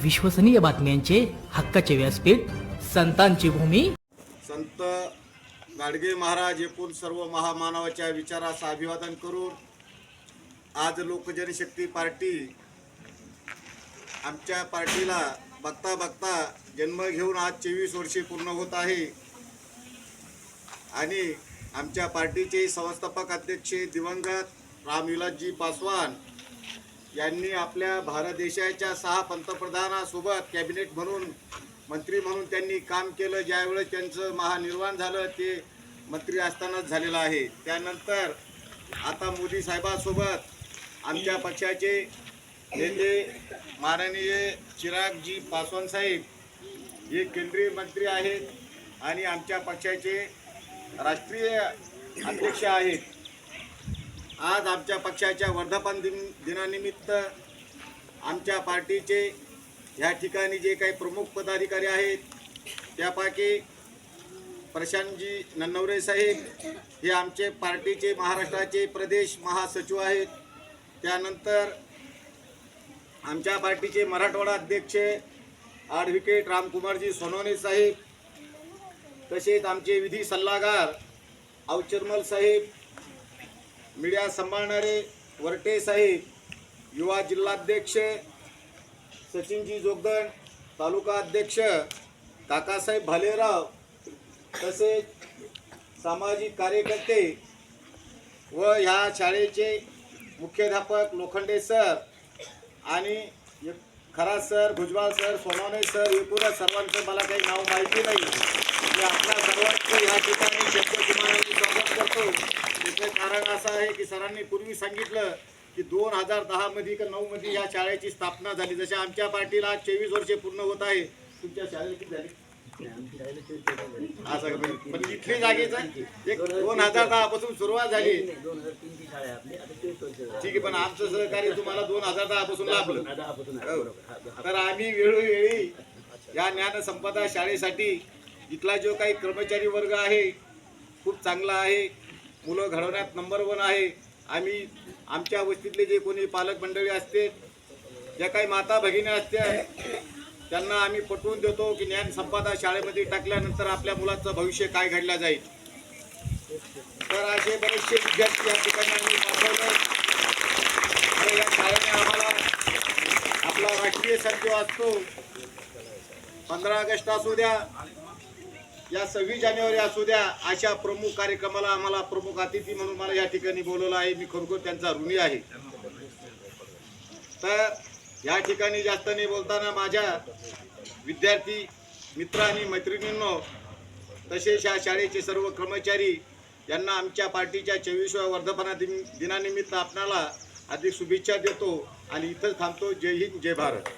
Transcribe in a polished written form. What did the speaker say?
विश्वसनीय बातम्यांचे हक्काचे व्यासपीठ, संतांची भूमी. संत गाडगे महाराज एकूण सर्व महामानवाच्या विचारास अभिवादन करून आज लोकजनशक्ती पार्टी आमच्या पार्टीला बघता बघता जन्म घेऊन आज 24 वर्षे पूर्ण होत आहे. आणि आमच्या पार्टीचे संस्थापक अध्यक्ष दिवंगत रामविलासजी पासवान यांनी आपल्या भारत देशाच्या 6 पंतप्रधानांसोबत कॅबिनेट म्हणून मंत्री म्हणून त्यांनी काम केलं. ज्यावेळेस त्यांचं महानिर्वाण झालं ते मंत्री असतानाच झालेलं आहे. त्यानंतर आता मोदी साहेबांसोबत आमच्या पक्षाचे नेते माननीय चिरागजी पासवान साहेब हे केंद्रीय मंत्री आहेत आणि आमच्या पक्षाचे राष्ट्रीय अध्यक्ष आहेत. आज आमच्या पक्षाच्या वर्धापन दिनानिमित्त आमच्या पार्टीचे ह्या ठिकाणी जे काही प्रमुख पदाधिकारी आहेत त्यापैकी प्रशांतजी नन्नवरे साहेब हे आमचे पार्टीचे महाराष्ट्राचे प्रदेश महासचिव आहेत. त्यानंतर आमच्या पार्टीचे मराठवाडा अध्यक्ष ॲडव्होकेट रामकुमारजी सोनवणे साहेब, तसेच आमचे विधी सल्लागार अवचरमल साहेब, मीडिया सांभाळणारे वरटे साहेब, युवा जिल्हाध्यक्ष सचिनजी जोगदंड, तालुका अध्यक्ष काकासाहेब भालेराव, तसेच सामाजिक कार्यकर्ते व ह्या शाळेचे मुख्याध्यापक लोखंडे सर आणि Kharat sir, Bhujbal sir, Sonawane sir, एकूणच सर्वांचं मला काही नाव माहिती नाही. मी आपल्या सर्वांचं ह्या ठिकाणी शब्दकुमारांनी स्वागत करतो. त्याचं कारण असं आहे की सरांनी पूर्वी सांगितलं की 2010 मध्ये का 9 मध्ये या शाळेची स्थापना झाली. जसे आमच्या पार्टीला 24 वर्षे पूर्ण होत आहे. तुमच्या शाळेला किती झाली? असं पण इथली जागेचं एक 2010 पासून सुरुवात झाली. ठीक आहे, पण आमचं सहकार्य तुम्हाला 2010 पासून लाभलं. तर आम्ही वेळोवेळी या ज्ञानसंपदा शाळेसाठी इथला जो काही कर्मचारी वर्ग आहे खूप चांगला आहे. मुलं घडवण्यात नंबर 1 आहे. आम्ही आमच्या वस्तीतले जे कोणी पालक मंडळी असते, ज्या काही माता भगिनी असते, त्यांना आम्ही पटवून देतो की ज्ञानसंपदा शाळेमध्ये टाकल्यानंतर आपल्या मुलाचं भविष्य काय घडलं जाईल. तर असे बरेचसे विद्यार्थी या ठिकाणी आम्ही पाठवले. या शाळेने आम्हाला आपला राष्ट्रीय सण जो असतो 15 ऑगस्ट असू द्या या 26 जानेवारी असू द्या, अशा प्रमुख कार्यक्रमाला आम्हाला प्रमुख अतिथी म्हणून मला या ठिकाणी बोलवलं आहे. मी खरोखर त्यांचा ऋणी आहे. तर या ठिकाणी जास्त नाही बोलताना माझ्या विद्यार्थी मित्र आणि मैत्रिणींनो, तसेच या शाळेचे सर्व कर्मचारी यांना आमच्या पार्टीच्या 24व्या वर्धापन दिनानिमित्त आपणाला अधिक शुभेच्छा देतो आणि इथंच थांबतो. जय हिंद, जय भारत.